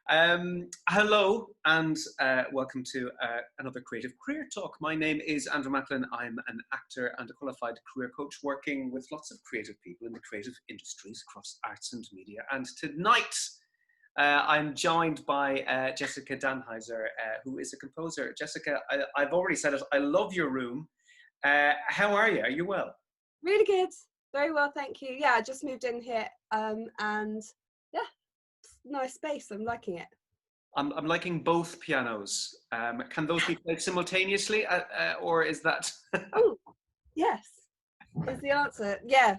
Hello and welcome to another Creative Career Talk. My name is Andrew Macklin. I'm an actor and a qualified career coach working with lots of creative people in the creative industries across arts and media. And tonight I'm joined by Jessica Dannheisser, who is a composer. Jessica, I've already said it, I love your room. How are you? Are you well? Really good. Very well, thank you. Yeah, I just moved in here and yeah, nice space. I'm liking it. I'm liking both pianos. Can those be played simultaneously, or is that? Oh, yes, is the answer. Yeah.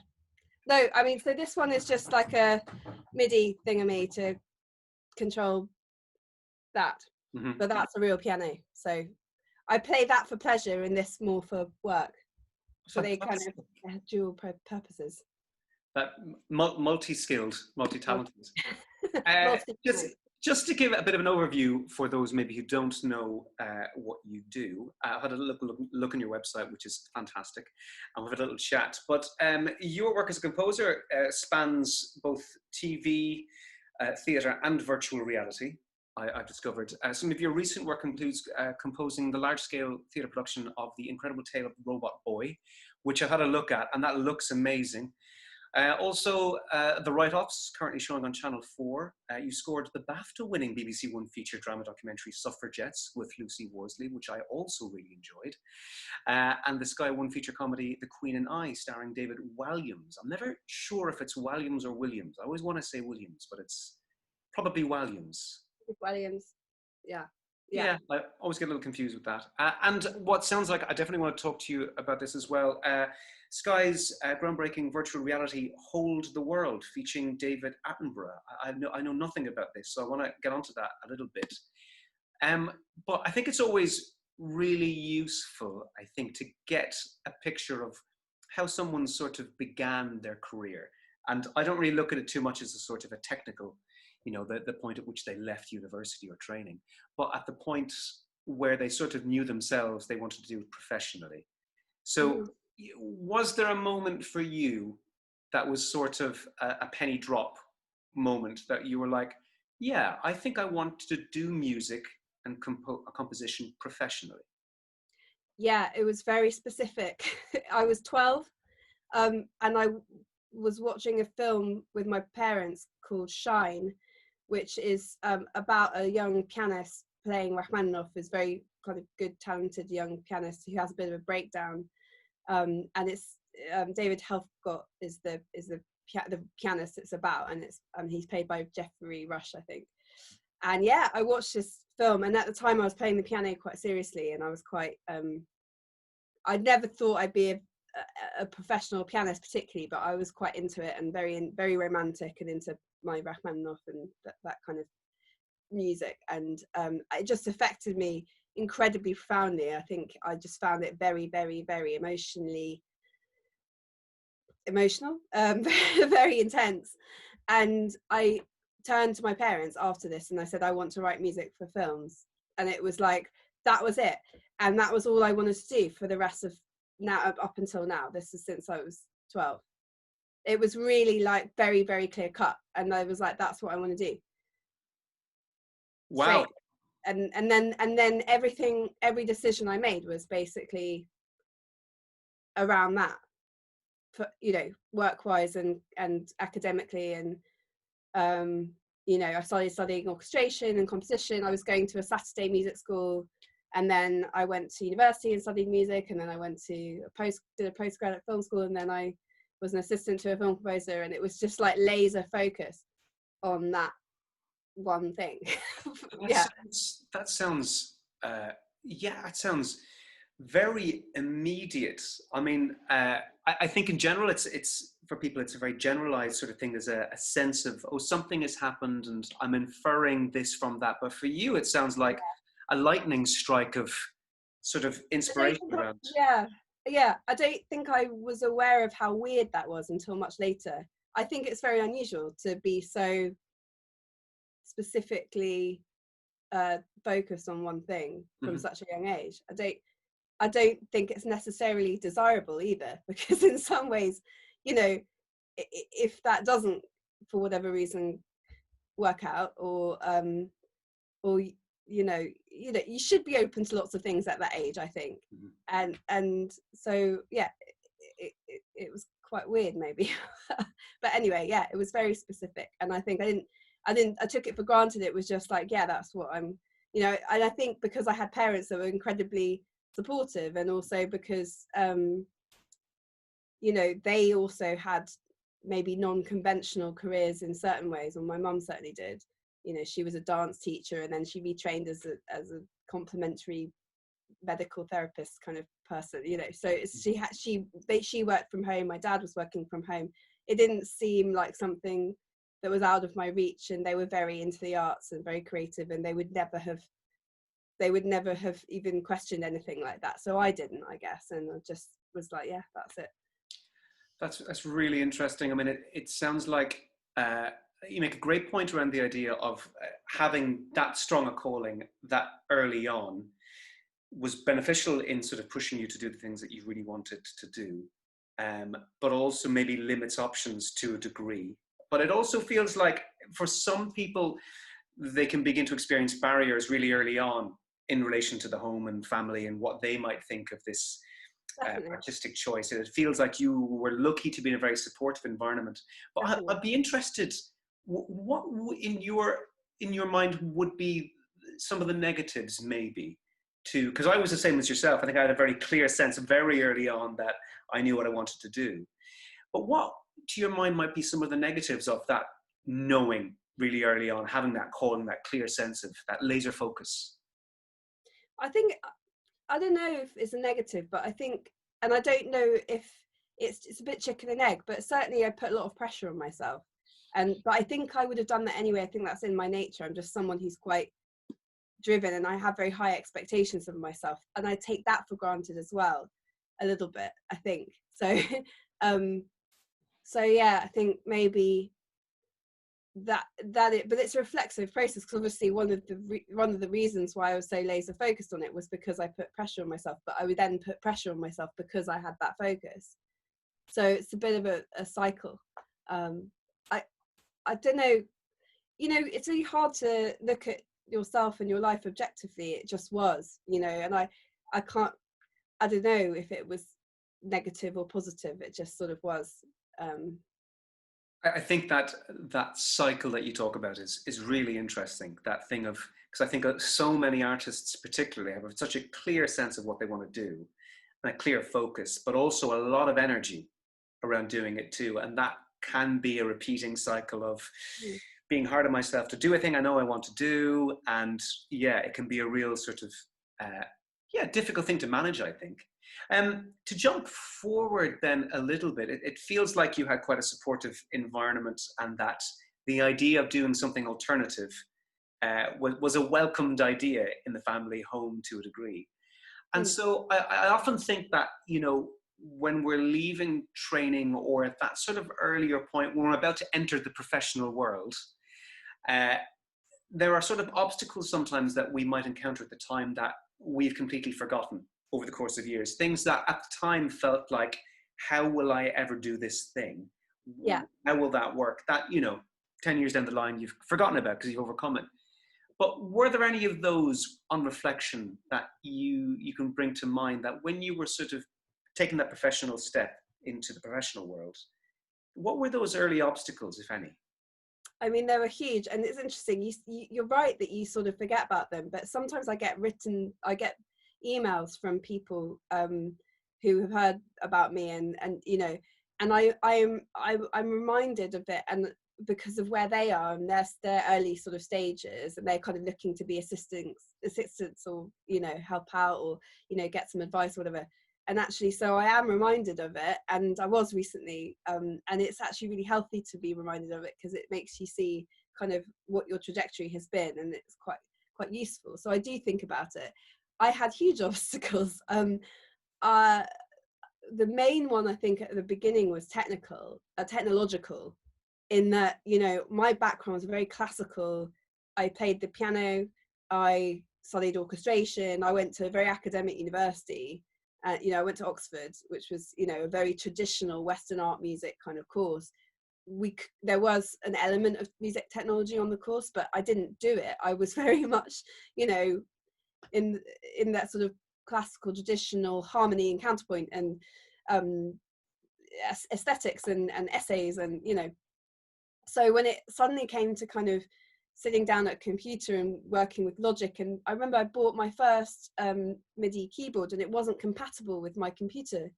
No, I mean, so this one is just like a MIDI thingamy to control that, but that's a real piano. So I play that for pleasure and this more for work. So they kind of have dual purposes. That multi-skilled, multi-talented. Just to give a bit of an overview for those maybe who don't know what you do, I had a look on your website, which is fantastic, and we've had a little chat. But your work as a composer spans both TV, theatre and virtual reality. I've discovered. Some of your recent work includes composing the large-scale theatre production of The Incredible Tale of the Robot Boy, which I had a look at, and that looks amazing. Also, The Write-Offs, currently showing on Channel 4. You scored the BAFTA-winning BBC One feature drama documentary Suffragettes with Lucy Worsley, which I also really enjoyed. And the Sky One feature comedy The Queen and I, starring David Walliams. I'm never sure if it's Walliams or Williams. I always want to say Williams, but it's probably Walliams. Williams, yeah. Yeah, I always get a little confused with that. And what sounds like, I definitely want to talk to you about this as well. Sky's groundbreaking virtual reality Hold the World, featuring David Attenborough. I know nothing about this, so I want to get onto that a little bit. But I think it's always really useful, I think, to get a picture of how someone sort of began their career. And I don't really look at it too much as a sort of a technical, you know, the point at which they left university or training, but at the point where they sort of knew themselves, they wanted to do it professionally. So was there a moment for you that was sort of a penny drop moment that you were like, yeah, I think I want to do music and composition professionally? Yeah, it was very specific. I was 12 and I was watching a film with my parents called Shine, which is about a young pianist playing Rachmaninoff, who's very kind of good, talented young pianist who has a bit of a breakdown. And it's David Helfgott is the pianist it's about, and it's he's played by Jeffrey Rush, I think. And yeah, I watched this film, and at the time I was playing the piano quite seriously, and I was quite I never thought I'd be a professional pianist particularly, but I was quite into it and very romantic and into my Rachmaninoff and that kind of music, and it just affected me incredibly profoundly. I think I just found it very emotional, very intense, and I turned to my parents after this and I said I want to write music for films, and it was like that was it, and that was all I wanted to do for the rest of now up until now. This is since I was 12. It was really like very clear cut, and I was like, that's what I want to do. Wow. Straight. And then every decision I made was basically around that, for, you know, work wise and academically, and you know, I started studying orchestration and composition. I was going to a Saturday music school, and then I went to university and studied music, and then I went to did a postgrad at film school, and then I was an assistant to a film composer, and it was just like laser focus on that one thing. That sounds it sounds very immediate. I mean, I think in general it's for people it's a very generalized sort of thing. There's a sense of, oh, something has happened and I'm inferring this from that, but for you it sounds like a lightning strike of sort of inspiration around. Yeah, I don't think I was aware of how weird that was until much later. I think it's very unusual to be so specifically focused on one thing from such a young age. I don't think it's necessarily desirable either, because in some ways, you know, if that doesn't, for whatever reason, work out, or you should be open to lots of things at that age, I think. And so yeah, it was quite weird maybe. But anyway, yeah, it was very specific, and I think I took it for granted. It was just like, yeah, that's what I'm, and I think because I had parents that were incredibly supportive, and also because they also had maybe non-conventional careers in certain ways, or my mum certainly did. She was a dance teacher, and then she retrained as a complementary medical therapist kind of person, so she worked from home, my dad was working from home. It didn't seem like something that was out of my reach, and they were very into the arts and very creative, and they would never have even questioned anything like that. So I didn't, I guess, and I just was like, yeah, that's it. That's really interesting. I mean, it sounds like you make a great point around the idea of having that strong a calling that early on was beneficial in sort of pushing you to do the things that you really wanted to do, but also maybe limits options to a degree. But it also feels like for some people, they can begin to experience barriers really early on in relation to the home and family and what they might think of this artistic choice. It feels like you were lucky to be in a very supportive environment. But I'd be interested, what in your mind would be some of the negatives maybe to, because I was the same as yourself. I think I had a very clear sense very early on that I knew what I wanted to do. But what to your mind might be some of the negatives of that knowing really early on, having that calling, that clear sense of that laser focus? I think, I don't know if it's a negative, but I think, and I don't know if it's a bit chicken and egg, but certainly I put a lot of pressure on myself. But I think I would have done that anyway. I think that's in my nature. I'm just someone who's quite driven, and I have very high expectations of myself, and I take that for granted as well, a little bit, I think. So so yeah, I think maybe but it's a reflexive process, because obviously one of the reasons why I was so laser focused on it was because I put pressure on myself, but I would then put pressure on myself because I had that focus. So it's a bit of a cycle. I don't know, it's really hard to look at yourself and your life objectively. It just was, and I don't know if it was negative or positive. It just sort of was. I think that cycle that you talk about is really interesting. That thing of, because I think so many artists particularly have such a clear sense of what they want to do and a clear focus, but also a lot of energy around doing it too. And that can be a repeating cycle of being hard on myself to do a thing I know I want to do. And yeah, it can be a real sort of, difficult thing to manage, I think. To jump forward then a little bit, it feels like you had quite a supportive environment, and that the idea of doing something alternative was a welcomed idea in the family home to a degree. And so I often think that, when we're leaving training, or at that sort of earlier point when we're about to enter the professional world, there are sort of obstacles sometimes that we might encounter at the time that we've completely forgotten over the course of years. Things that at the time felt like, how will I ever do this thing? Yeah. How will that work? That, 10 years down the line, you've forgotten about because you've overcome it. But were there any of those on reflection that you can bring to mind, that when you were sort of taking that professional step into the professional world, what were those early obstacles, if any? I mean, they were huge, and it's interesting. You're right that you sort of forget about them, but sometimes I get emails from people who have heard about me, and I'm reminded of it, and because of where they are and their early sort of stages, and they're kind of looking to be assistants or help out, or get some advice or whatever. And actually, so I am reminded of it, and I was recently, and it's actually really healthy to be reminded of it, because it makes you see kind of what your trajectory has been, and it's quite useful. So I do think about it. I had huge obstacles. The main one, I think, at the beginning was technological, in that, my background was very classical. I played the piano, I studied orchestration, I went to a very academic university. I went to Oxford, which was, a very traditional Western art music kind of course. there was an element of music technology on the course, but I didn't do it. I was very much, you know, in that sort of classical traditional harmony and counterpoint and aesthetics and essays, and you know. So when it suddenly came to kind of sitting down at a computer and working with Logic, and I remember I bought my first MIDI keyboard and it wasn't compatible with my computer,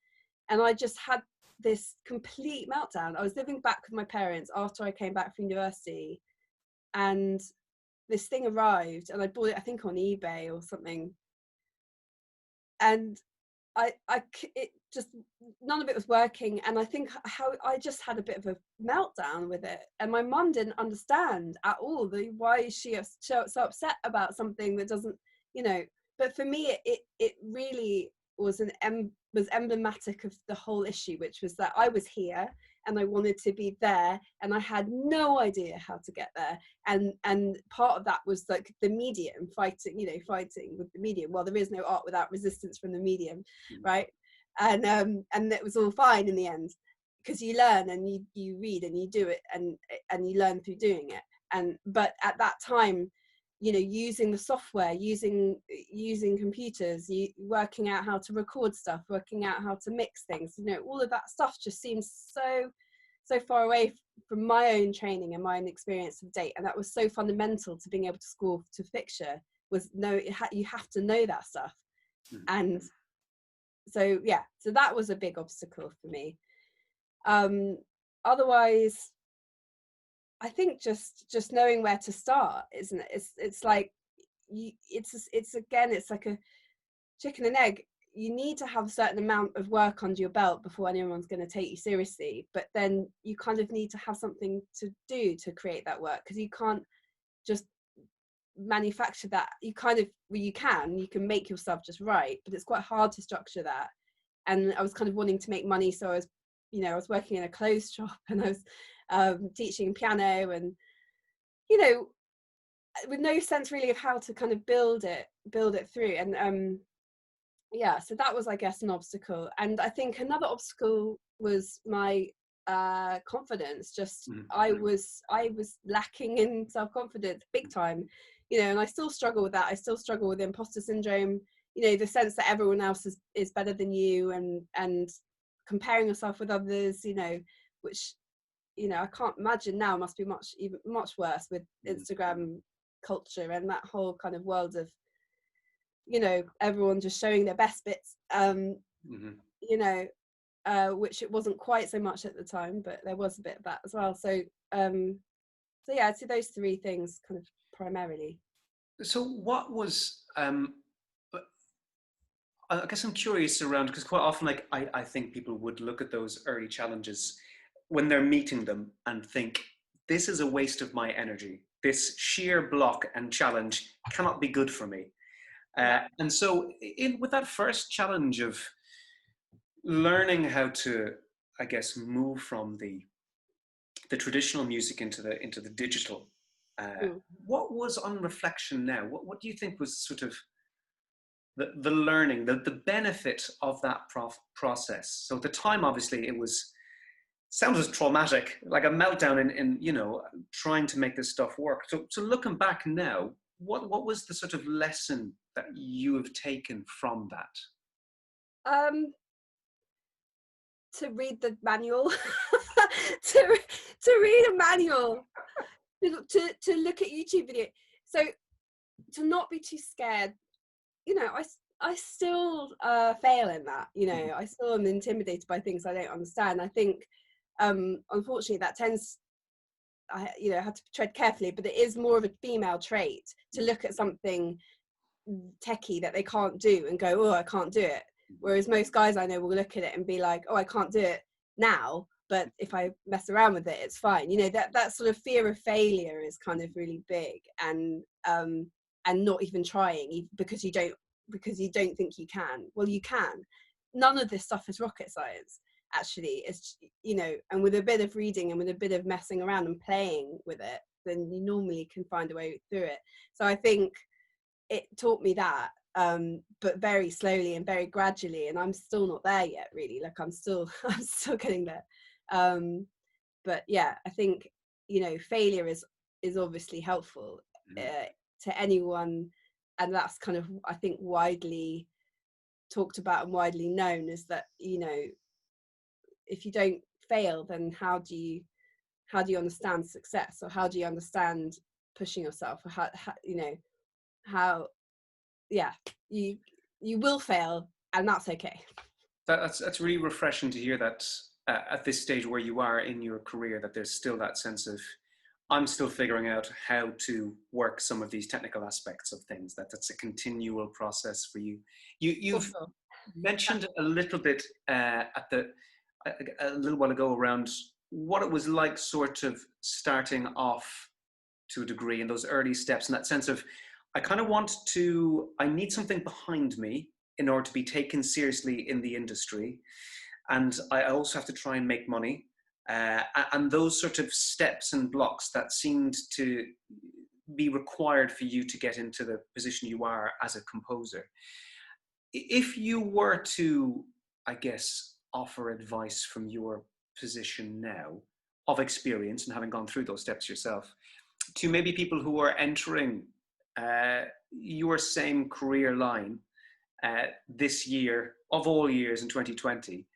and I just had this complete meltdown. I was living back with my parents after I came back from university, and this thing arrived, and I bought it, I think, on eBay or something, and it just, none of it was working, and I think how I just had a bit of a meltdown with it, and my mum didn't understand at all why is she so upset about something that doesn't, you know. But for me, it really was was emblematic of the whole issue, which was that I was here and I wanted to be there, and I had no idea how to get there, and part of that was like the medium, fighting with the medium. Well, there is no art without resistance from the medium, right? And it was all fine in the end, because you learn and you read and you do it, and you learn through doing it. But at that time, you know, using the software, using computers, working out how to record stuff, working out how to mix things, you know, all of that stuff just seems so far away from my own training and my own experience of date. And that was so fundamental to being able to score to fixture, was you have to know that stuff. And so yeah, so that was a big obstacle for me. Otherwise, I think just knowing where to start, isn't it? It's like it's like a chicken and egg. You need to have a certain amount of work under your belt before anyone's going to take you seriously, but then you kind of need to have something to do to create that work, because you can't just manufacture that. You kind of, well, you can make yourself just right, but it's quite hard to structure that. And I was kind of wanting to make money, so I was working in a clothes shop, and I was teaching piano, and you know, with no sense really of how to kind of build it through. And yeah, so that was, I guess, an obstacle. And I think another obstacle was my confidence. Just I was lacking in self-confidence big time, you know, and I still struggle with that. I still struggle with imposter syndrome, you know, the sense that everyone else is better than you, and comparing yourself with others, you know, which, you know, I can't imagine now must be much worse with Instagram culture and that whole kind of world of, you know, everyone just showing their best bits, you know, which it wasn't quite so much at the time, but there was a bit of that as well. So yeah, I'd say those three things kind of primarily. So what was, I guess I'm curious around, because quite often, like, I think people would look at those early challenges when they're meeting them and think, this is a waste of my energy. This sheer block and challenge cannot be good for me. And so with that first challenge of learning how to, I guess, move from the traditional music into the digital, what was, on reflection now, what do you think was sort of the learning, the benefit of that process? So at the time, obviously, it sounds as traumatic, like a meltdown in you know, trying to make this stuff work. So looking back now, what was the sort of lesson that you have taken from that? To read the manual, to read a manual, to look at YouTube video. So to not be too scared. You know, I still fail in that. You know, I still am intimidated by things I don't understand. I think, unfortunately, that tends, I have to tread carefully, but it is more of a female trait to look at something techie that they can't do and go, oh, I can't do it. Whereas most guys I know will look at it and be like, oh, I can't do it now, but if I mess around with it, it's fine. You know, that sort of fear of failure is kind of really big, and not even trying because you don't think you can. Well, you can. None of this stuff is rocket science, actually. It's, you know, and with a bit of reading and with a bit of messing around and playing with it, then you normally can find a way through it. So I think it taught me that, but very slowly and very gradually, and I'm still not there yet, really. Like I'm still getting there. but yeah, I think, you know, failure is obviously helpful to anyone, and that's kind of, I think, widely talked about and widely known, is that, you know, if you don't fail, then how do you understand success, or how do you understand pushing yourself, or how you know, how, yeah, you will fail, and that's okay. That's really refreshing to hear that at this stage where you are in your career, that there's still that sense of, I'm still figuring out how to work some of these technical aspects of things, that's a continual process for you. You've Also, mentioned a little bit a little while ago around what it was like sort of starting off to a degree in those early steps, in that sense of, I need something behind me in order to be taken seriously in the industry. And I also have to try and make money. And those sort of steps and blocks that seemed to be required for you to get into the position you are as a composer. If you were to, I guess, offer advice from your position now of experience and having gone through those steps yourself, to maybe people who are entering your same career line this year, of all years in 2020,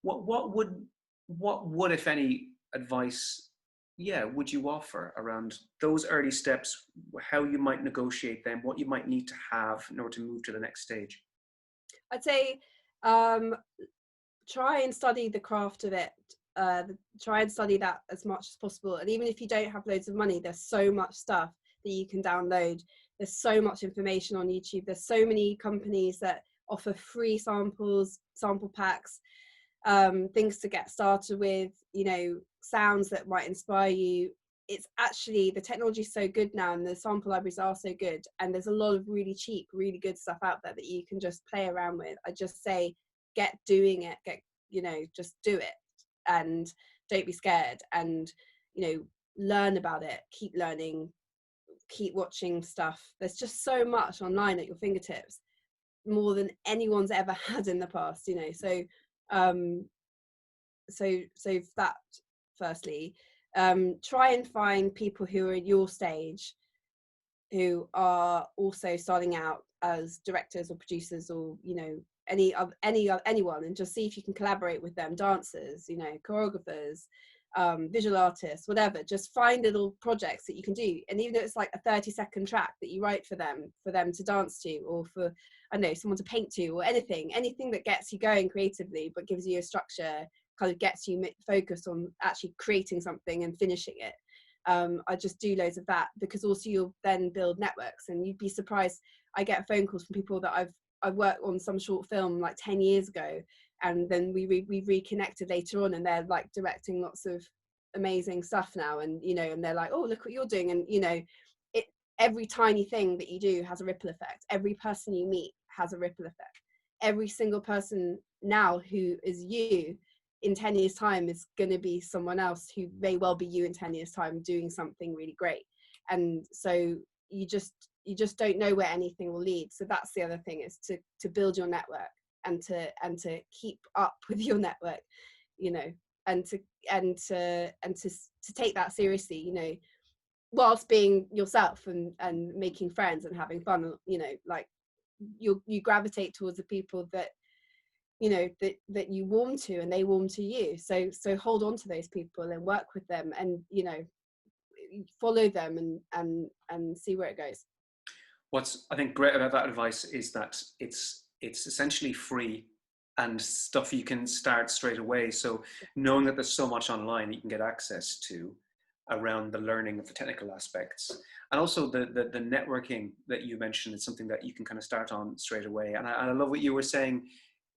what would, if any, advice, would you offer around those early steps, how you might negotiate them, what you might need to have in order to move to the next stage? I'd say try and study the craft of it. Try and study that as much as possible. And even if you don't have loads of money, there's so much stuff that you can download. There's so much information on YouTube. There's so many companies that offer free samples, sample packs, things to get started with, you know, sounds that might inspire you. It's actually, the technology is so good now, and the sample libraries are so good, and there's a lot of really cheap, really good stuff out there that you can just play around with. I just say, get doing it, just do it, and don't be scared, and, you know, learn about it, keep learning, keep watching stuff. There's just so much online at your fingertips, more than anyone's ever had in the past, you know. So so that, firstly, try and find people who are at your stage, who are also starting out as directors or producers, or, you know, anyone, and just see if you can collaborate with them. Dancers, you know, choreographers, visual artists, whatever. Just find little projects that you can do, and even if it's like a 30-second track that you write for them to dance to, or for, I don't know, someone to paint to, or anything that gets you going creatively but gives you a structure, kind of gets you focused on actually creating something and finishing it. I just do loads of that, because also you'll then build networks, and you'd be surprised. I get phone calls from people that I've worked on some short film like 10 years ago, and then we reconnected later on, and they're like directing lots of amazing stuff now, and, you know, and they're like, oh, look what you're doing. And, you know, every tiny thing that you do has a ripple effect. Every person you meet has a ripple effect. Every single person now who is you in 10 years time is going to be someone else who may well be you in 10 years time, doing something really great. And so you just don't know where anything will lead. So that's the other thing, is to build your network, and to keep up with your network, you know, and to take that seriously, you know, whilst being yourself, and making friends and having fun, you know, like you gravitate towards the people that, you know, that you warm to, and they warm to you. So hold on to those people and work with them, and, you know, follow them, and see where it goes. What's, I think, great about that advice is that it's essentially free and stuff you can start straight away. So knowing that there's so much online that you can get access to around the learning of the technical aspects, and also the networking that you mentioned, is something that you can kind of start on straight away. And I love what you were saying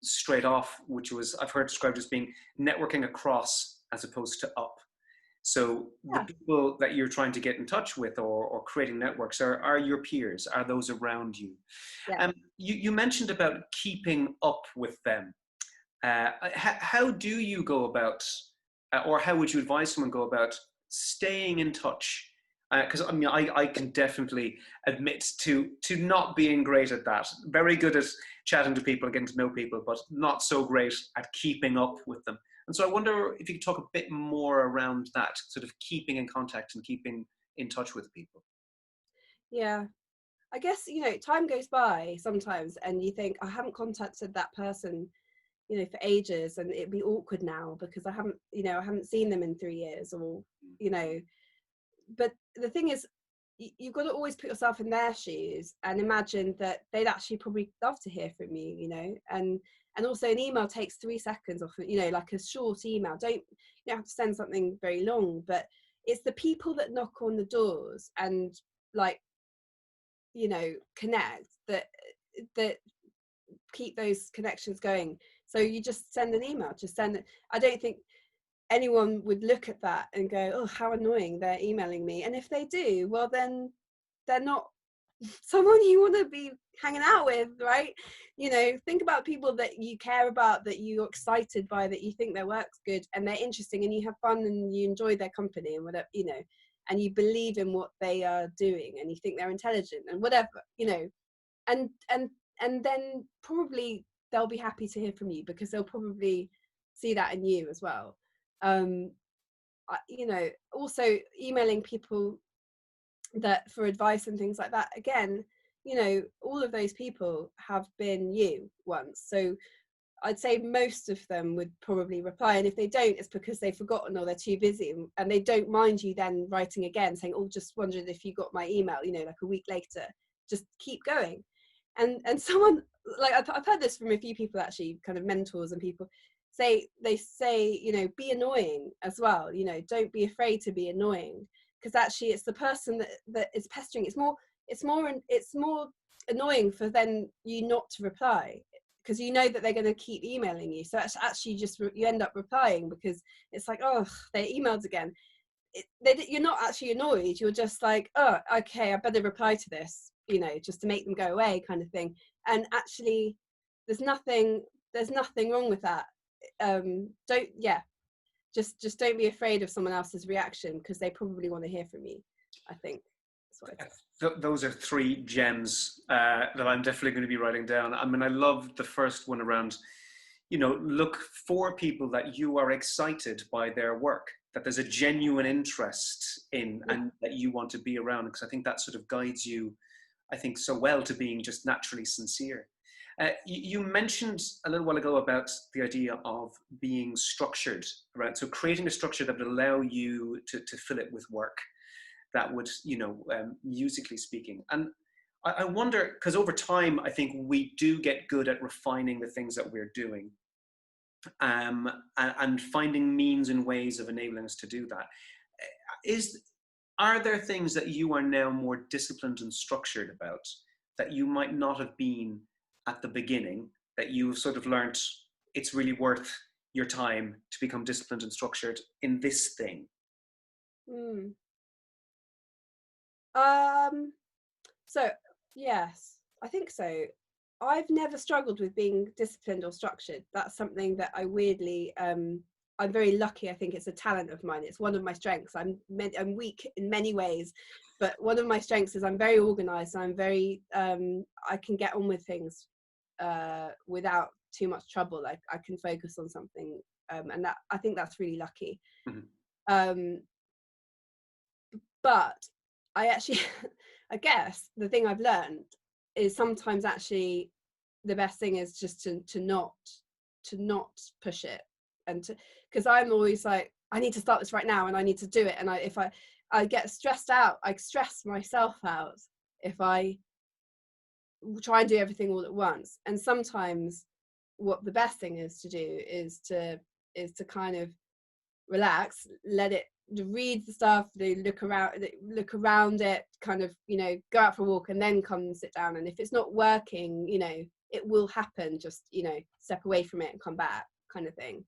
straight off, which was, I've heard described as being networking across as opposed to up. So the people that you're trying to get in touch with, or creating networks, are your peers, are those around you. Yeah. You mentioned about keeping up with them. How do you go about, or how would you advise someone go about staying in touch? Because I mean, I can definitely admit to not being great at that. Very good at chatting to people and getting to know people, but not so great at keeping up with them. And so I wonder if you could talk a bit more around that, sort of keeping in contact and keeping in touch with people. Yeah. I guess, time goes by sometimes and you think, I haven't contacted that person, for ages, and it'd be awkward now because I haven't seen them in 3 years, or, but the thing is, you've got to always put yourself in their shoes and imagine that they'd actually probably love to hear from you, and also an email takes 3 seconds off, like a short email. You don't have to send something very long, but it's the people that knock on the doors and like, connect, that keep those connections going. So you just send an email, I don't think anyone would look at that and go, oh, how annoying, they're emailing me. And if they do, well, then they're not someone you want to be hanging out with, right? Think about people that you care about, that you're excited by, that you think their work's good and they're interesting and you have fun and you enjoy their company and whatever, and you believe in what they are doing and you think they're intelligent and whatever, and then probably they'll be happy to hear from you because they'll probably see that in you as well. Also emailing people that for advice and things like that, again, all of those people have been you once, so I'd say most of them would probably reply, and if they don't, it's because they've forgotten or they're too busy, and they don't mind you then writing again saying, oh, just wondered if you got my email, like a week later. Just keep going. And someone, like, I've heard this from a few people actually, kind of mentors and people, say be annoying as well, don't be afraid to be annoying, because actually it's the person that is pestering. It's more annoying for then you not to reply, because that they're going to keep emailing you. So actually just you end up replying because it's like, oh, they emailed again. You're not actually annoyed, you're just like, oh, okay, I better reply to this, just to make them go away, kind of thing. And actually there's nothing wrong with that. Just don't be afraid of someone else's reaction, because they probably want to hear from you, I think. That's what I'd say. Those are 3 gems that I'm definitely going to be writing down. I mean, I love the first one around, look for people that you are excited by their work, that there's a genuine interest in, and that you want to be around, because I think that sort of guides you, I think, so well to being just naturally sincere. You mentioned a little while ago about the idea of being structured, right? So creating a structure that would allow you to fill it with work that would, musically speaking. And I wonder, because over time, I think we do get good at refining the things that we're doing, and finding means and ways of enabling us to do that. Are there things that you are now more disciplined and structured about that you might not have been at the beginning, that you've sort of learned it's really worth your time to become disciplined and structured in this thing? So yes, I think so. I've never struggled with being disciplined or structured. That's something that I weirdly, I'm very lucky. I think it's a talent of mine. It's one of my strengths. I'm weak in many ways, but one of my strengths is I'm very organized. I'm very, I can get on with things without too much trouble. Like, I can focus on something, and that, I think that's really lucky. Mm-hmm. But I actually, I guess the thing I've learned is sometimes actually the best thing is just to not push it, and because I'm always like, I need to start this right now and I need to do it, and if I get stressed out, I stress myself out if I try and do everything all at once. And sometimes what the best thing is to do is to kind of relax, let it, read the stuff, look around it, kind of, go out for a walk and then come and sit down. And if it's not working, it will happen, just, step away from it and come back, kind of thing.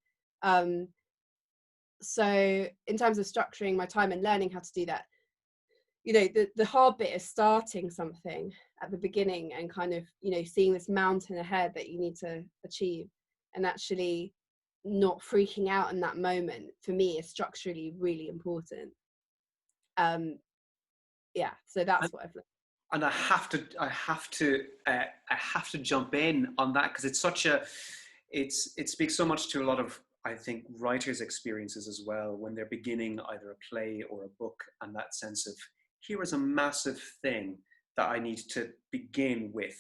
So in terms of structuring my time and learning how to do that, the hard bit is starting something at the beginning and kind of, seeing this mountain ahead that you need to achieve, and actually not freaking out in that moment, for me, is structurally really important. So that's what I've learned. And I have to jump in on that, because it's such a, it speaks so much to a lot of I think writers' experiences as well, when they're beginning either a play or a book, and that sense of, here is a massive thing that I need to begin with.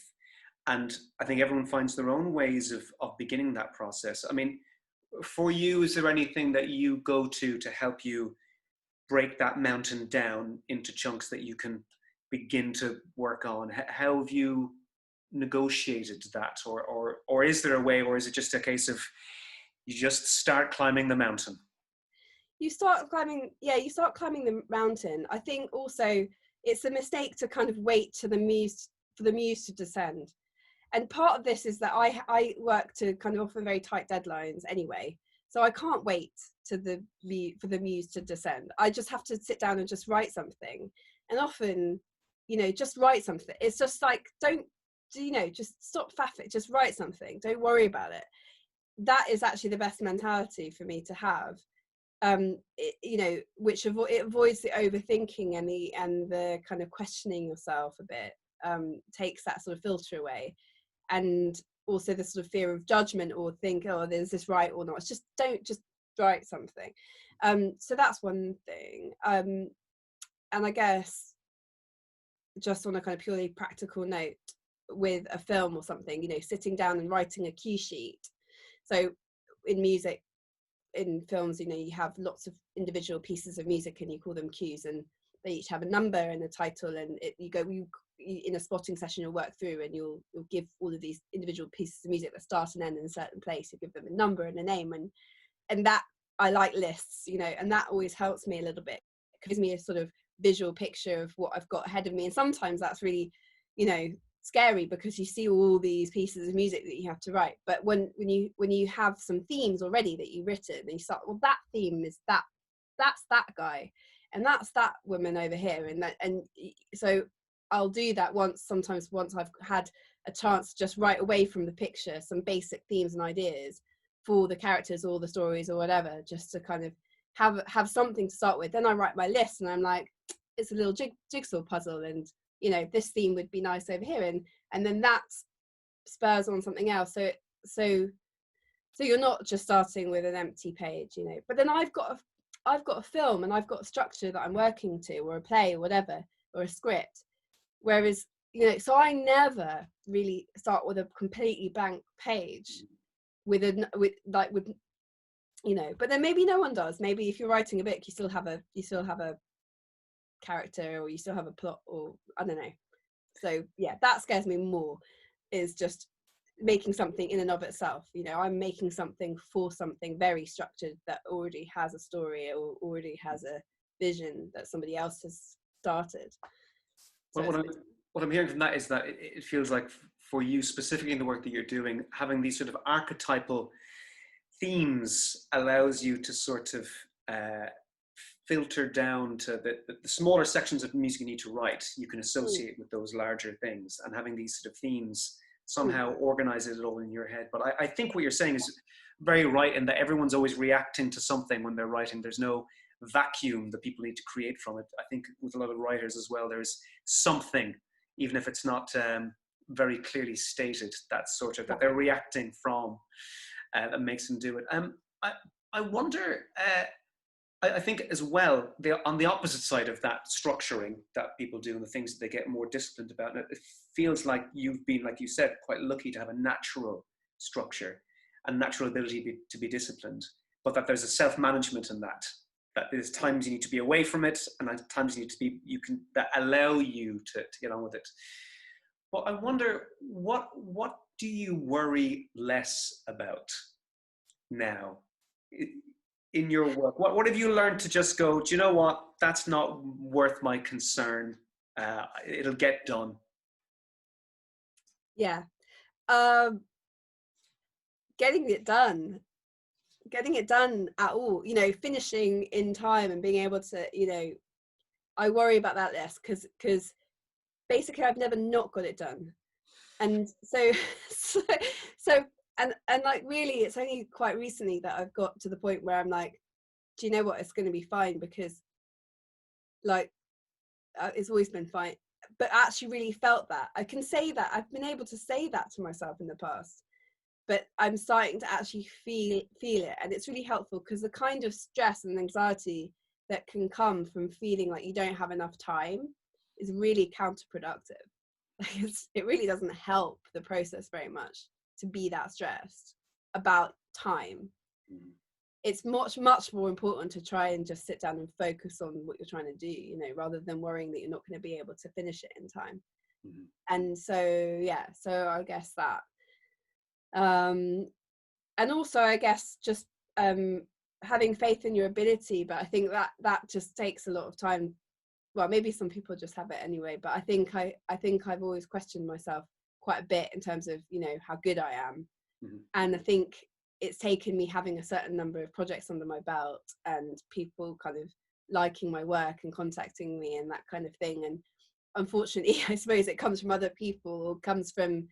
And I think everyone finds their own ways of beginning that process. I mean, for you, is there anything that you go to help you break that mountain down into chunks that you can begin to work on? How have you negotiated that? Or is there a way, or is it just a case of you just start climbing the mountain? You start climbing the mountain. I think also it's a mistake to kind of wait to for the muse to descend. And part of this is that I work to kind of often very tight deadlines anyway. So I can't wait for the muse to descend. I just have to sit down and just write something. And often, just write something. It's just like, just stop faffing, just write something. Don't worry about it. That is actually the best mentality for me to have. Which it avoids the overthinking and the kind of questioning yourself a bit. Takes that sort of filter away, and also the sort of fear of judgment or think, oh, is this right or not? It's just just write something. So that's one thing. And I guess just on a kind of purely practical note, with a film or something, sitting down and writing a cue sheet. So in music, in films, you have lots of individual pieces of music and you call them cues, and they each have a number and a title, and you in a spotting session you'll work through and you'll give all of these individual pieces of music that start and end in a certain place. You give them a number and a name, and that, I like lists, and that always helps me a little bit. It gives me a sort of visual picture of what I've got ahead of me, and sometimes that's really scary because you see all these pieces of music that you have to write. But when you have some themes already that you've written, and you start, well, that theme is that's that guy, and that's that woman over here, and so I'll do that sometimes once I've had a chance to just write away from the picture some basic themes and ideas for the characters or the stories or whatever, just to kind of have something to start with. Then I write my list and I'm like, it's a little jigsaw puzzle, and this theme would be nice over here, and then that spurs on something else. So you're not just starting with an empty page, but then I've got a film and I've got a structure that I'm working to, or a play or whatever, or a script. Whereas, so I never really start with a completely blank page but then maybe no one does. Maybe if you're writing a book, you still have a character, or you still have a plot, or I don't know. So yeah, that scares me more, is just making something in and of itself. I'm making something for something very structured that already has a story or already has a vision that somebody else has started. So what I'm hearing from that is that it feels like, for you specifically in the work that you're doing, having these sort of archetypal themes allows you to sort of filter down to the smaller sections of music you need to write. You can associate with those larger things, and having these sort of themes somehow organizes it all in your head. But I think what you're saying is very right, in that everyone's always reacting to something when they're writing. There's no vacuum that people need to create from it. I think with a lot of writers as well, there's something, even if it's not very clearly stated, that's sort of that they're reacting from, that makes them do it. I wonder, I think as well, on the opposite side of that structuring that people do and the things that they get more disciplined about, it feels like you've been, like you said, quite lucky to have a natural structure and natural ability to be disciplined, but that there's a self-management in that there's times you need to be away from it, and times you need to be, that allow you to get on with it. But I wonder, what do you worry less about now in your work? What have you learned to just go, do you know what, that's not worth my concern, it'll get done? Yeah, getting it done at all, finishing in time and being able to, I worry about that less, because basically I've never not got it done. And so and like, really, it's only quite recently that I've got to the point where I'm like, do you know what, it's going to be fine, because like it's always been fine. But actually really felt that I can say that, I've been able to say that to myself in the past, but I'm starting to actually feel it, and it's really helpful, because the kind of stress and anxiety that can come from feeling like you don't have enough time is really counterproductive. It really doesn't help the process very much to be that stressed about time. It's much more important to try and just sit down and focus on what you're trying to do, you know, rather than worrying that you're not going to be able to finish it in time. And so so I guess that and also I guess just having faith in your ability, but I think that just takes a lot of time. Well, maybe some people just have it anyway, but I think I've always questioned myself quite a bit in terms of, you know, how good I am. And I think it's taken me having a certain number of projects under my belt and people kind of liking my work and contacting me and that kind of thing. And unfortunately, I suppose it comes from other people, or comes from,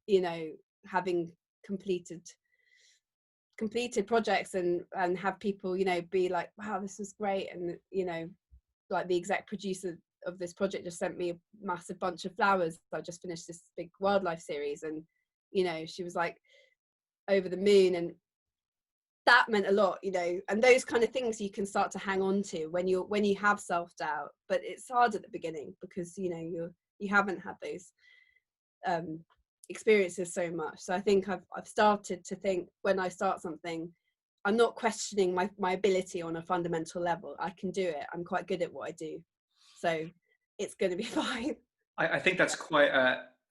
you know, having completed projects and have people, you know, be like, wow, this was great. And, you know, like the exec producer of this project just sent me a massive bunch of flowers. I just finished this big wildlife series, and, you know, she was like over the moon, and that meant a lot, you know. And those kind of things you can start to hang on to when you have self-doubt, but it's hard at the beginning because, you know, you haven't had those experiences so much. So I think I've started to think, when I start something, I'm not questioning my ability on a fundamental level. I can do it. I'm quite good at what I do, so it's going to be fine. I think that's quite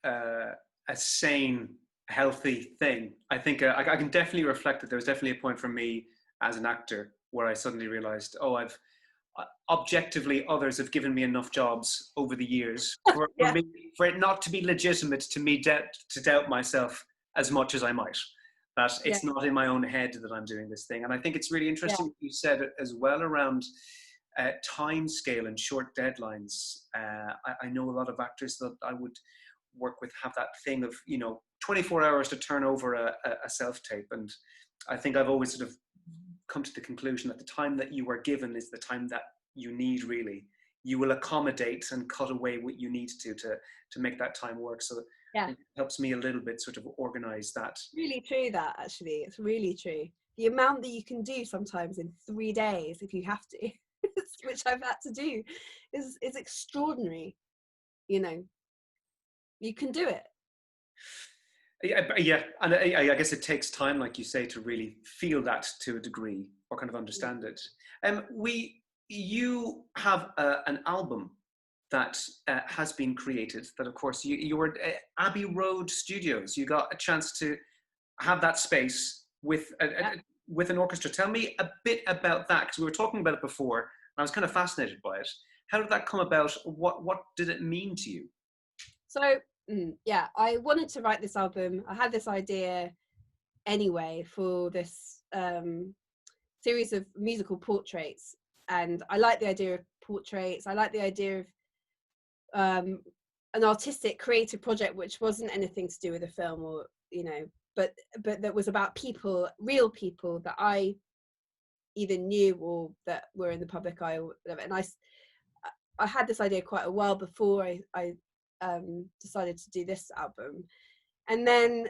a sane, healthy thing. I think I can definitely reflect that there was definitely a point for me as an actor where I suddenly realized, oh, I've objectively, others have given me enough jobs over the years for it not to be legitimate to me to doubt myself as much as I might. That it's not in my own head that I'm doing this thing. And I think it's really interesting what you said as well around time scale and short deadlines. I know a lot of actors that I would work with have that thing of, you know, 24 hours to turn over a self-tape. And I think I've always sort of come to the conclusion that the time that you are given is the time that you need, really. You will accommodate and cut away what you need to make that time work. So it helps me a little bit sort of organize that. Really true, that actually. It's really true. The amount that you can do sometimes in 3 days, if you have to, which I've had to do, is extraordinary. You know, you can do it. Yeah, and I guess it takes time, like you say, to really feel that to a degree or kind of understand it. You have an album that has been created. That, of course, you were at Abbey Road Studios. You got a chance to have that space with with an orchestra. Tell me a bit about that, because we were talking about it before, and I was kind of fascinated by it. How did that come about? What did it mean to you? So I wanted to write this album. I had this idea anyway for this series of musical portraits, and I like the idea of portraits. I like the idea of an artistic creative project which wasn't anything to do with a film, or, you know, but that was about people, real people that I either knew or that were in the public eye or whatever. And I had this idea quite a while before I decided to do this album, and then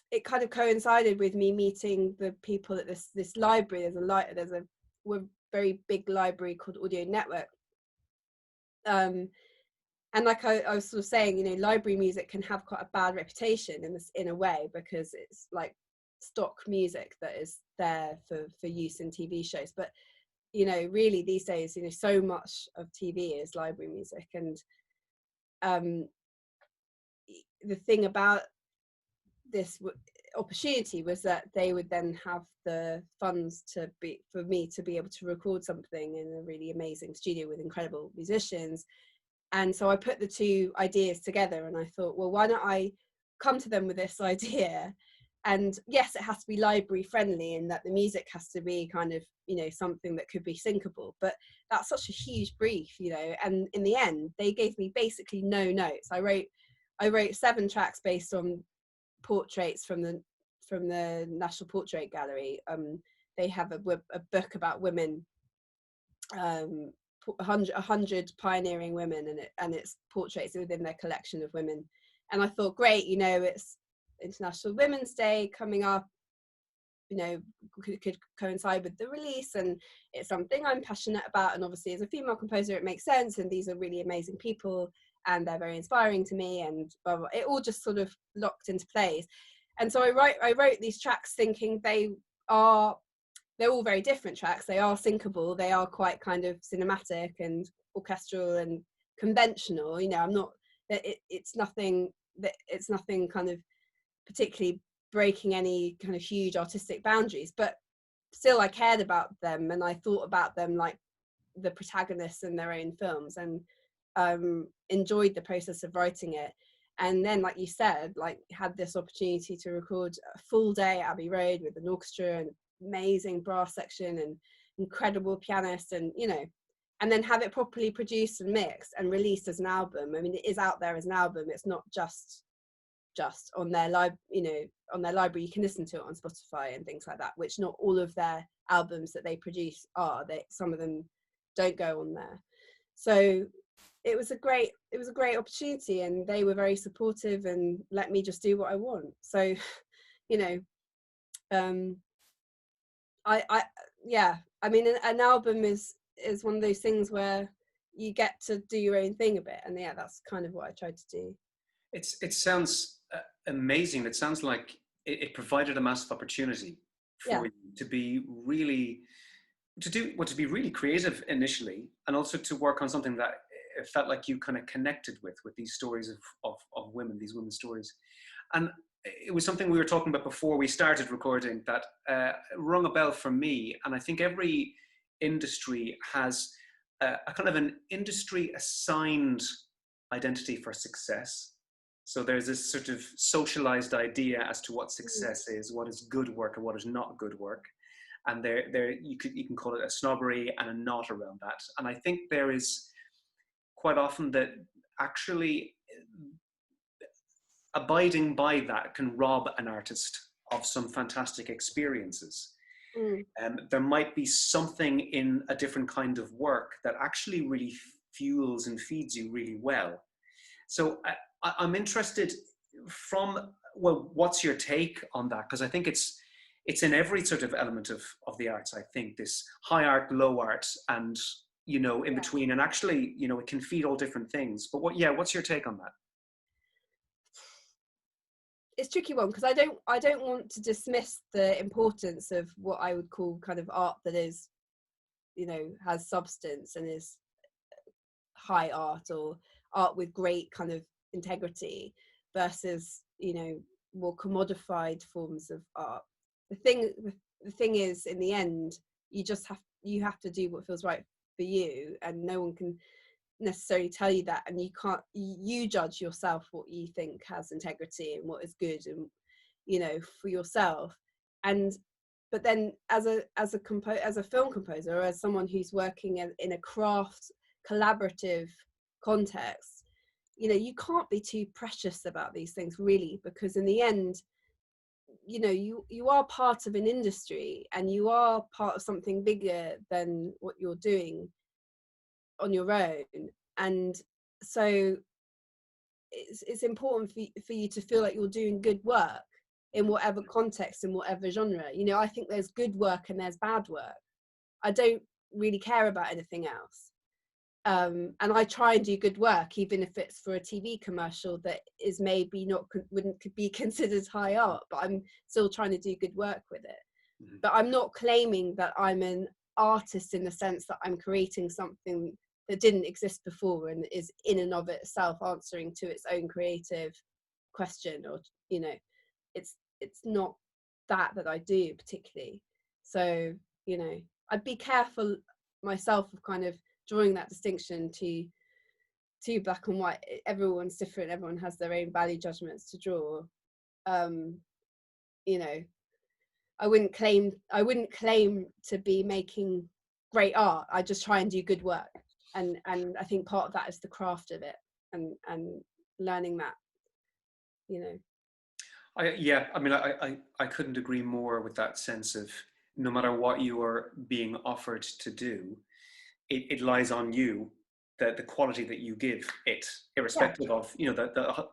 it kind of coincided with me meeting the people at this library. There's a very big library called Audio Network, and like I was sort of saying, you know, library music can have quite a bad reputation in a way, because it's like stock music that is there for use in TV shows. But, you know, really these days, you know, so much of TV is library music. And the thing about this opportunity was that they would then have the funds for me to be able to record something in a really amazing studio with incredible musicians. And so I put the two ideas together, and I thought, well, why don't I come to them with this idea? And yes, it has to be library friendly, and that the music has to be kind of, you know, something that could be syncable. But that's such a huge brief, you know. And in the end, they gave me basically no notes. I wrote 7 tracks based on portraits from the National Portrait Gallery. They have a book about women, 100 pioneering women, and it's portraits within their collection of women. And I thought, great, you know, International Women's Day coming up, you know, could coincide with the release, and it's something I'm passionate about, and obviously as a female composer it makes sense, and these are really amazing people and they're very inspiring to me, and blah, blah. It all just sort of locked into place. And so I wrote these tracks thinking they're all very different tracks. They are syncable, they are quite kind of cinematic and orchestral and conventional, you know. I'm not that it's nothing kind of particularly breaking any kind of huge artistic boundaries, but still I cared about them and I thought about them like the protagonists in their own films, and enjoyed the process of writing it. And then, like you said, like had this opportunity to record a full day at Abbey Road with an orchestra and amazing brass section and incredible pianist, and you know, and then have it properly produced and mixed and released as an album. I mean, it is out there as an album. It's not just on their on their library. You can listen to it on Spotify and things like that, which not all of their albums that they produce are. Some of them don't go on there. So it was a great opportunity, and they were very supportive and let me just do what I want. So, you know, I mean, an album is one of those things where you get to do your own thing a bit, and yeah, that's kind of what I tried to do. It sounds amazing. It sounds like it provided a massive opportunity for you to be really creative initially, and also to work on something that it felt like you kind of connected with these stories of women, these women's stories. And it was something we were talking about before we started recording that rung a bell for me. And I think every industry has a kind of an industry assigned identity for success. So there's this sort of socialized idea as to what success is, what is good work and what is not good work. And there you can call it a snobbery and a knot around that. And I think there is quite often that actually abiding by that can rob an artist of some fantastic experiences. There might be something in a different kind of work that actually really fuels and feeds you really well. So I'm interested what's your take on that? Because I think it's in every sort of element of the arts, I think, this high art, low art, and, you know, in between, and actually, you know, it can feed all different things. But what's your take on that? It's a tricky one, because I don't want to dismiss the importance of what I would call kind of art that is, you know, has substance and is high art, or art with great kind of integrity, versus, you know, more commodified forms of art. The thing is, in the end, you have to do what feels right for you, and no one can necessarily tell you that, and you judge yourself what you think has integrity and what is good, and, you know, for yourself. But then as a film composer, or as someone who's working in a craft collaborative context, you know, you can't be too precious about these things, really, because in the end, you know, you are part of an industry, and you are part of something bigger than what you're doing on your own. And so it's important for you to feel like you're doing good work in whatever context, in whatever genre. You know, I think there's good work and there's bad work. I don't really care about anything else. And I try and do good work, even if it's for a TV commercial that is maybe wouldn't be considered high art, but I'm still trying to do good work with it. Mm-hmm. But I'm not claiming that I'm an artist in the sense that I'm creating something that didn't exist before and is in and of itself answering to its own creative question, or, you know, it's not that I do particularly. So, you know, I'd be careful myself of kind of drawing that distinction to black and white. Everyone's different, everyone has their own value judgments to draw. You know, I wouldn't claim to be making great art. I just try and do good work, and I think part of that is the craft of it, and learning that, you know. I couldn't agree more with that sense of, no matter what you are being offered to do, it lies on you the quality that you give it, Yeah. irrespective of, you know,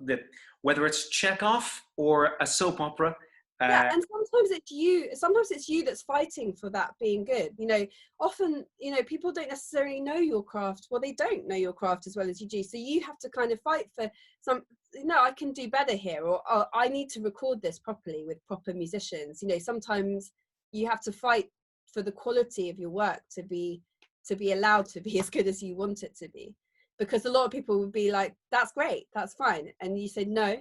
the whether it's Chekhov or a soap opera. Yeah, and sometimes it's you that's fighting for that being good. You know, often, you know, people don't necessarily know your craft. Well, they don't know your craft as well as you do. So you have to kind of fight for no, I can do better here, or oh, I need to record this properly with proper musicians. You know, sometimes you have to fight for the quality of your work to be allowed to be as good as you want it to be. Because a lot of people would be like, that's great, that's fine. And you say, no,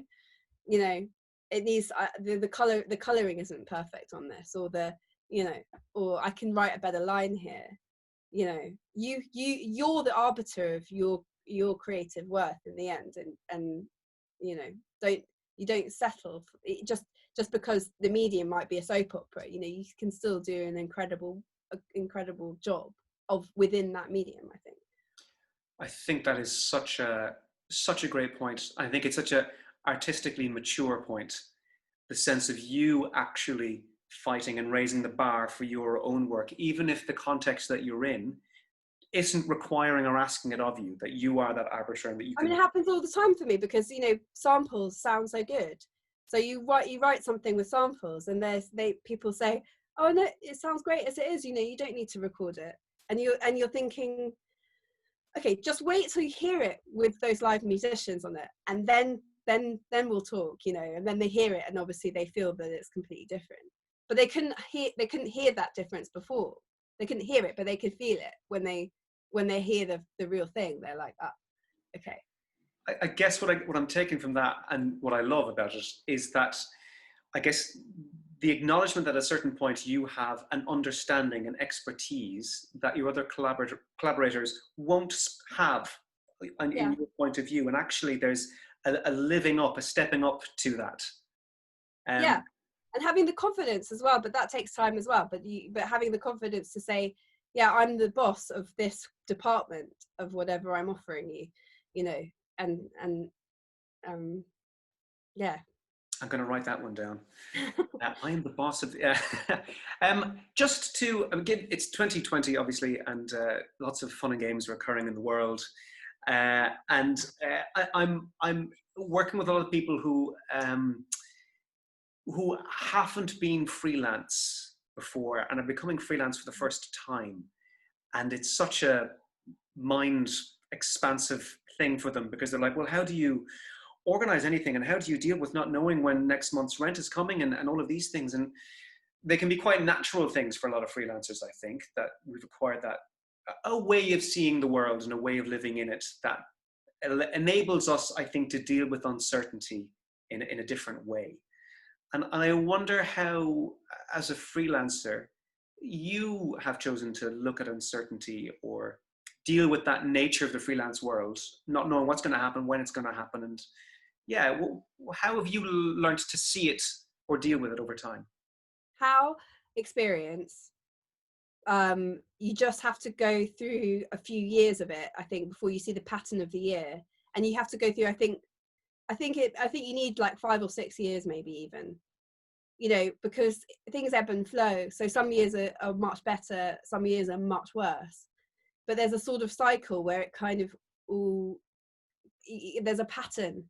you know, it needs the coloring isn't perfect on this, or you know, or I can write a better line here. You know, you're the arbiter of your creative worth in the end, and you know, don't settle for it just because the medium might be a soap opera. You know, you can still do an incredible job of within that medium, I think that is such a great point. I think it's such a artistically mature point. The sense of you actually fighting and raising the bar for your own work, even if the context that you're in isn't requiring or asking it of you, that you are that arbiter and that you I can. mean, it happens all the time for me because, you know, samples sound so good. So you write something with samples, and people say, oh no, it sounds great as it is. You know, you don't need to record it, and you're thinking, okay, just wait till you hear it with those live musicians on it, and then we'll talk. You know, and then they hear it, and obviously they feel that it's completely different. But they couldn't hear that difference before. They couldn't hear it, but they could feel it when they hear the real thing. They're like, ah, okay. I guess what I'm taking from that, and what I love about it, is that I guess the acknowledgement that at a certain point you have an understanding and expertise that your other collaborators won't have in your point of view, and actually there's a living up, a stepping up to that. Yeah, and having the confidence as well, but that takes time as well. But having the confidence to say, yeah, I'm the boss of this department of whatever I'm offering you, you know, and yeah. I'm going to write that one down. I am the boss of. Just to again, it's 2020, obviously, and lots of fun and games are occurring in the world. I'm working with a lot of people who haven't been freelance before and are becoming freelance for the first time, and it's such a mind expansive thing for them, because they're like, well, how do you organize anything, and how do you deal with not knowing when next month's rent is coming, and all of these things? And they can be quite natural things for a lot of freelancers, I think, that we've acquired that a way of seeing the world and a way of living in it that enables us, I think, to deal with uncertainty in a different way. And I wonder how, as a freelancer, you have chosen to look at uncertainty or deal with that nature of the freelance world, not knowing what's going to happen, when it's going to happen. And yeah, how have you learned to see it or deal with it over time? How experience. You just have to go through a few years of it, I think, before you see the pattern of the year. And you have to go through, I think you need like 5 or 6 years, maybe even, you know, because things ebb and flow. So some years are much better, some years are much worse. But there's a sort of cycle where it kind of there's a pattern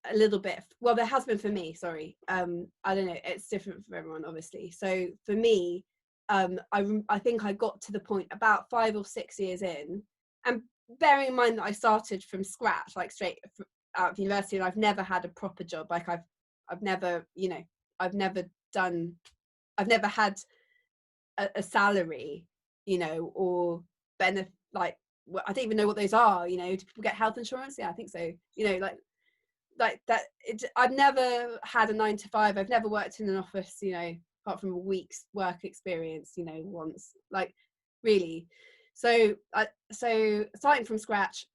a little bit. Well, there has been for me, sorry. I don't know, it's different for everyone, obviously. So for me, I think I got to the point about 5 or 6 years in, and bearing in mind that I started from scratch, like straight out of university, and I've never had a proper job. Like I've never, you know, I've never had a salary, you know, or benefit, like, I don't even know what those are. You know, do people get health insurance? Yeah, I think so. You know, like that. I've never had a 9 to 5. I've never worked in an office, you know, apart from a week's work experience, you know, once, like, really. So starting from scratch.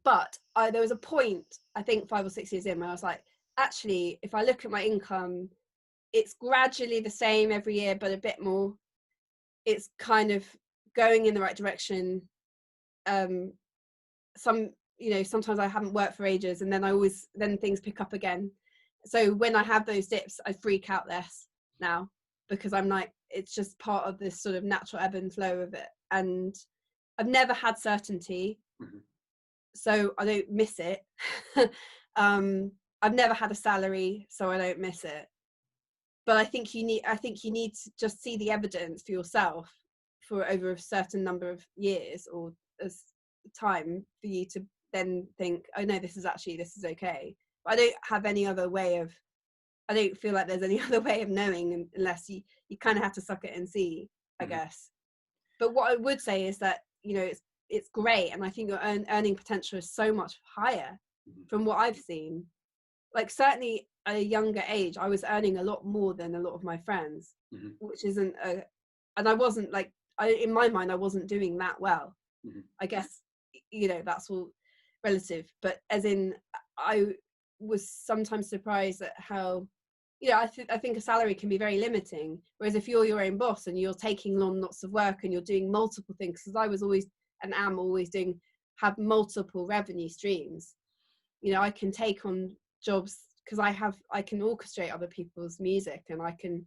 But there was a point, I think 5 or 6 years in, where I was like, actually, if I look at my income, it's gradually the same every year, but a bit more. It's kind of going in the right direction. You know, sometimes I haven't worked for ages, and then things pick up again. So when I have those dips, I freak out less now, because I'm like, it's just part of this sort of natural ebb and flow of it. And I've never had certainty, Mhm. so I don't miss it. I've never had a salary, so I don't miss it. But I think you need to just see the evidence for yourself for over a certain number of years or as time for you to then think, oh no, this is okay. But I don't have any other way of, I don't feel like there's any other way of knowing unless you kind of have to suck it and see, I Mhm. guess. But what I would say is that, you know, it's great, and I think your earning potential is so much higher Mhm. from what I've seen. Like certainly at a younger age, I was earning a lot more than a lot of my friends, Mhm. which isn't a, and I wasn't like, in my mind, I wasn't doing that well. Mhm. I guess, you know, that's all relative, but as in, I was sometimes surprised at how, you know, I think a salary can be very limiting. Whereas if you're your own boss and you're taking on lots of work and you're doing multiple things, because I was always and am always have multiple revenue streams. You know, I can take on jobs because I can orchestrate other people's music, and I can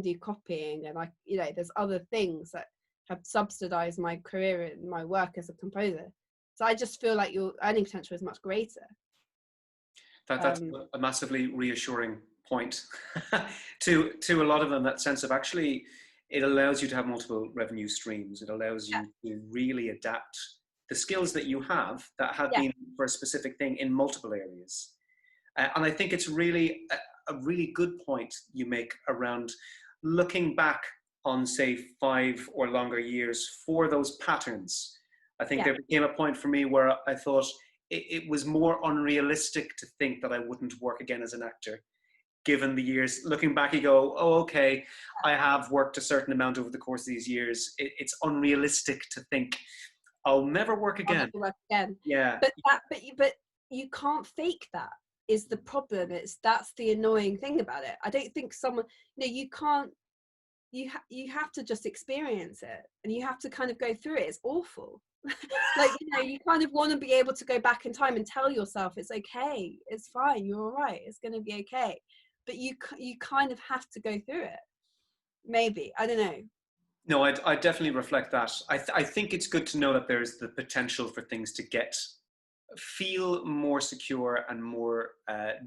do copying, and you know, there's other things that have subsidized my career and my work as a composer. So I just feel like your earning potential is much greater. That's Um, a massively reassuring point to a lot of them. That sense of actually, it allows you to have multiple revenue streams. It allows yeah, you to really adapt the skills that you have that have yeah, been for a specific thing in multiple areas. And I think it's really a really good point you make around looking back on, say, 5 or longer years for those patterns. I think yeah, there became a point for me where I thought it was more unrealistic to think that I wouldn't work again as an actor. Given the years, looking back, you go, oh, okay, I have worked a certain amount over the course of these years. It's unrealistic to think I'll never work I'll again. never work again. Yeah. But you can't fake that is the problem. That's the annoying thing about it. I don't think someone, you know, you can't, you have to just experience it, and you have to kind of go through it. It's awful. Like, you know, you kind of want to be able to go back in time and tell yourself it's okay, it's fine, you're all right, it's going to be okay. But you kind of have to go through it. Maybe, I don't know. No, I definitely reflect that. I think it's good to know that there's the potential for things to feel more secure and more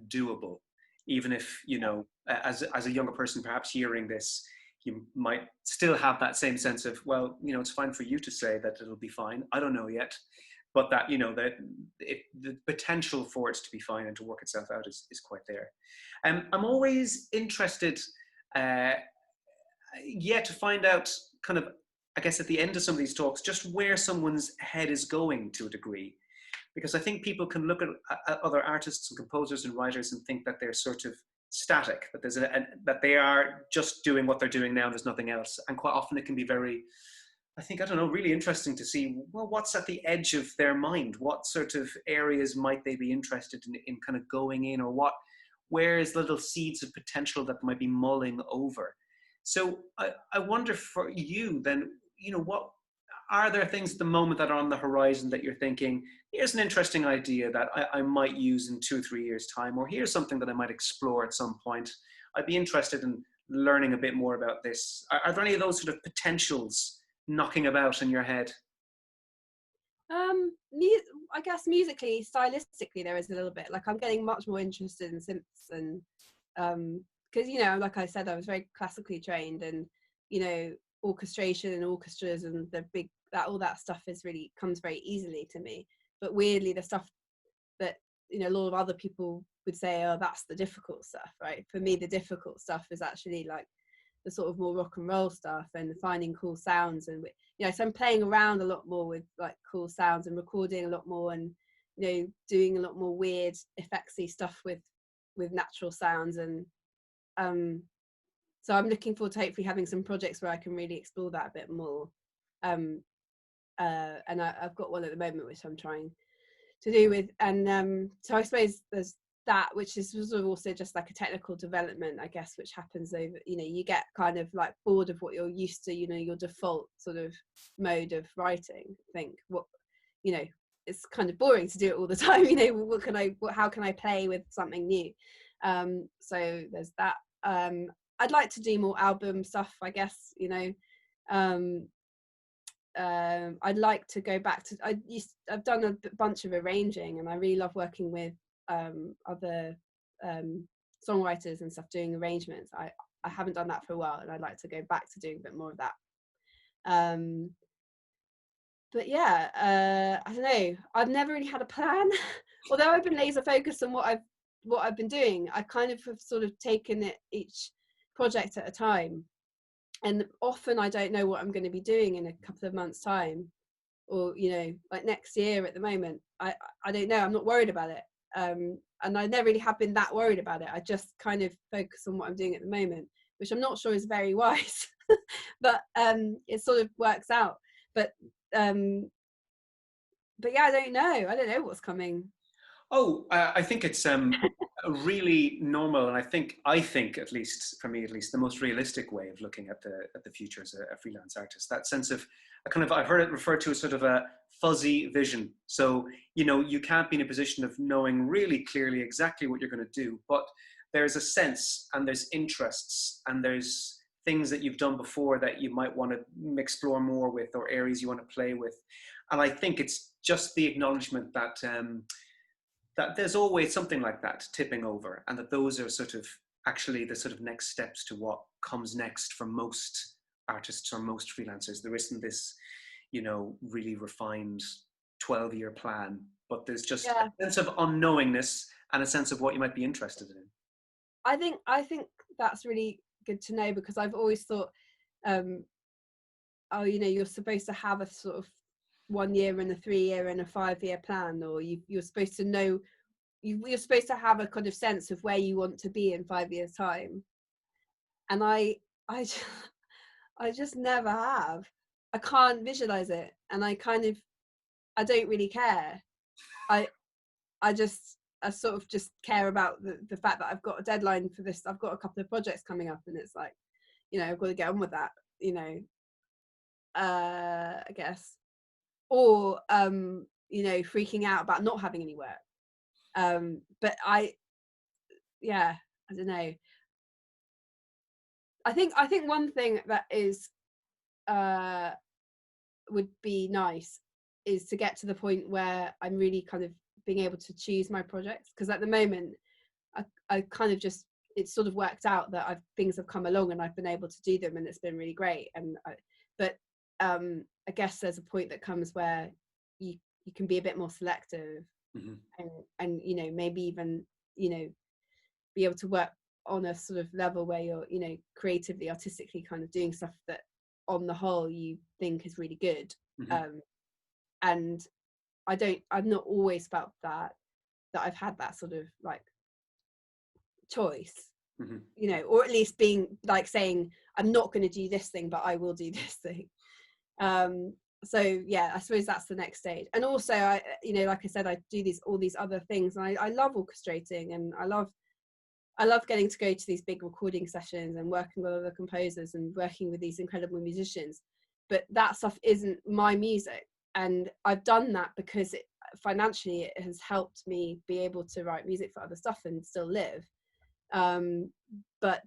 doable. Even if, you know, as a younger person, perhaps hearing this, you might still have that same sense of, well, you know, it's fine for you to say that it'll be fine. I don't know yet. But that, you know, that the potential for it to be fine and to work itself out is quite there. I'm always interested uh, to find out kind of, I guess, at the end of some of these talks, just where someone's head is going to a degree. Because I think people can look at other artists and composers and writers and think that they're sort of static, that that they are just doing what they're doing now and there's nothing else. And quite often it can be very, I think, I don't know, really interesting to see, well, what's at the edge of their mind? What sort of areas might they be interested in kind of going in, or where's little seeds of potential that might be mulling over? So I wonder for you then, you know, what are there things at the moment that are on the horizon that you're thinking, here's an interesting idea that I might use in 2 or 3 years' time, or here's something that I might explore at some point. I'd be interested in learning a bit more about this. Are there any of those sort of potentials knocking about in your head? I guess musically, stylistically, there is a little bit. Like, I'm getting much more interested in synths, and because, you know, like I said, I was very classically trained, and, you know, orchestration and orchestras and the big, that all that stuff is really comes very easily to me. But weirdly, the stuff that, you know, a lot of other people would say, oh, that's the difficult stuff, right? For me, the difficult stuff is actually like the sort of more rock and roll stuff and finding cool sounds. And, you know, so I'm playing around a lot more with like cool sounds and recording a lot more, and, you know, doing a lot more weird effectsy stuff with natural sounds. And so I'm looking forward to hopefully having some projects where I can really explore that a bit more. um and I've got one at the moment which I'm trying to do with, and so I suppose there's that, which is sort of also just like a technical development, I guess, which happens over, you know, you get kind of like bored of what you're used to, you know, your default sort of mode of writing. Think, what, you know, it's kind of boring to do it all the time, you know, how can I play with something new? So there's that. I'd like to do more album stuff, I guess, you know. I'd like to go back to, I've done a bunch of arranging, and I really love working with other songwriters and stuff doing arrangements. I haven't done that for a while, and I'd like to go back to doing a bit more of that. But yeah, I don't know, I've never really had a plan. Although I've been laser focused on what I've been doing, I kind of have sort of taken it each project at a time, and often I don't know what I'm going to be doing in a couple of months' time, or like next year. At the moment, I don't know. I'm not worried about it, and I never really have been that worried about it. I just kind of focus on what I'm doing at the moment, which I'm not sure is very wise. But it sort of works out. But yeah, I don't know what's coming. I think it's really normal, and I think at least for me, the most realistic way of looking at the future as a freelance artist. That sense of a kind of, I've heard it referred to as sort of a fuzzy vision. So you can't be in a position of knowing really clearly exactly what you're going to do, but there's a sense, and there's interests, and there's things that you've done before that you might want to explore more with, or areas you want to play with. And I think it's just the acknowledgement that that there's always something like that tipping over, and that those are sort of actually the sort of next steps to what comes next for most artists or most freelancers. There isn't this, really refined 12-year plan, but there's just a sense of unknowingness and a sense of what you might be interested in. I think that's really good to know, because I've always thought, you're supposed to have a sort of 1 year and a 3 year and a 5 year plan, or you're supposed to know, you're supposed to have a kind of sense of where you want to be in 5 years time. And I just never have. I can't visualize it, and I don't really care. I sort of just care about the fact that I've got a deadline for this. I've got a couple of projects coming up, and it's like, I've got to get on with that, I guess. Or freaking out about not having any work. But I don't know. I think one thing that is would be nice is to get to the point where I'm really kind of being able to choose my projects, because at the moment I kind of just, it's sort of worked out that things have come along and I've been able to do them, and it's been really great. But I guess there's a point that comes where you can be a bit more selective, and maybe even be able to work on a sort of level where you're creatively, artistically kind of doing stuff that on the whole you think is really good. And I've not always felt that I've had that sort of like choice, or at least being like saying, I'm not going to do this thing, but I will do this thing. So yeah, I suppose that's the next stage. And also I like I said, I do all these other things, and I love orchestrating, and I love getting to go to these big recording sessions and working with other composers and working with these incredible musicians. But that stuff isn't my music, and I've done that because financially it has helped me be able to write music for other stuff and still live. But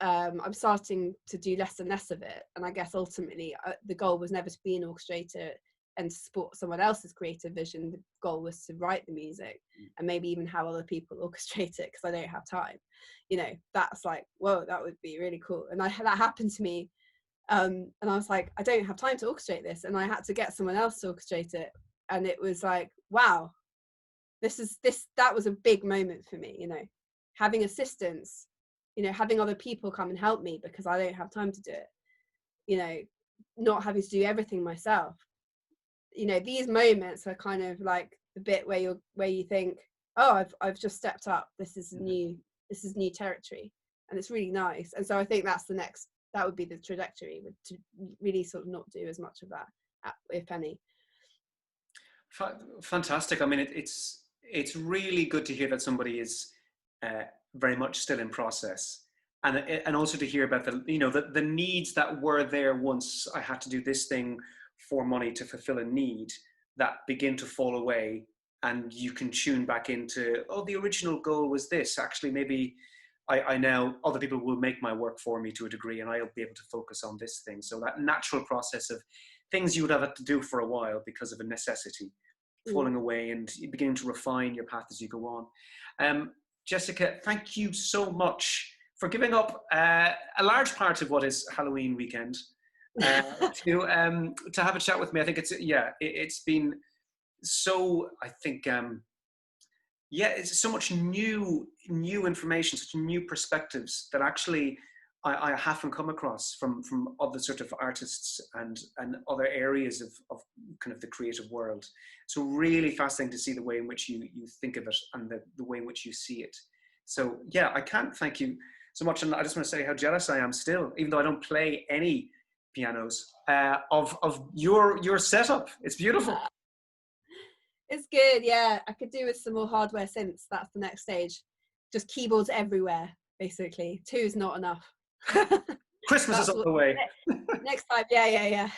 I'm starting to do less and less of it, and I guess ultimately the goal was never to be an orchestrator and to support someone else's creative vision. The goal was to write the music and maybe even have other people orchestrate it, because I don't have time. That's like, whoa, that would be really cool. And that happened to me, and I was like, I don't have time to orchestrate this, and I had to get someone else to orchestrate it. And it was like, wow, that was a big moment for me, having assistance, having other people come and help me because I don't have time to do it, not having to do everything myself. These moments are kind of like the bit where you think, oh, I've just stepped up. This is new territory, and it's really nice. And so I think that would be the trajectory, to really sort of not do as much of that, if any. Fantastic. I mean, it's really good to hear that somebody is very much still in process, and also to hear about the needs that were there once I had to do this thing for money to fulfill a need, that begin to fall away, and you can tune back into, oh, the original goal was this. Actually, maybe I now, other people will make my work for me to a degree, and I'll be able to focus on this thing. So that natural process of things you would have had to do for a while because of a necessity falling away, and beginning to refine your path as you go on. Jessica, thank you so much for giving up a large part of what is Halloween weekend to have a chat with me. I think it's been so, I think, it's so much new information, such new perspectives that actually I haven't come across from other sort of artists and other areas of kind of the creative world. So really fascinating to see the way in which you think of it and the way in which you see it. So yeah, I can't thank you so much. And I just want to say how jealous I am still, even though I don't play any pianos, of your setup. It's beautiful. It's good, yeah. I could do with some more hardware synths. That's the next stage. Just keyboards everywhere, basically. 2 is not enough. Christmas is on the way. Next time, yeah.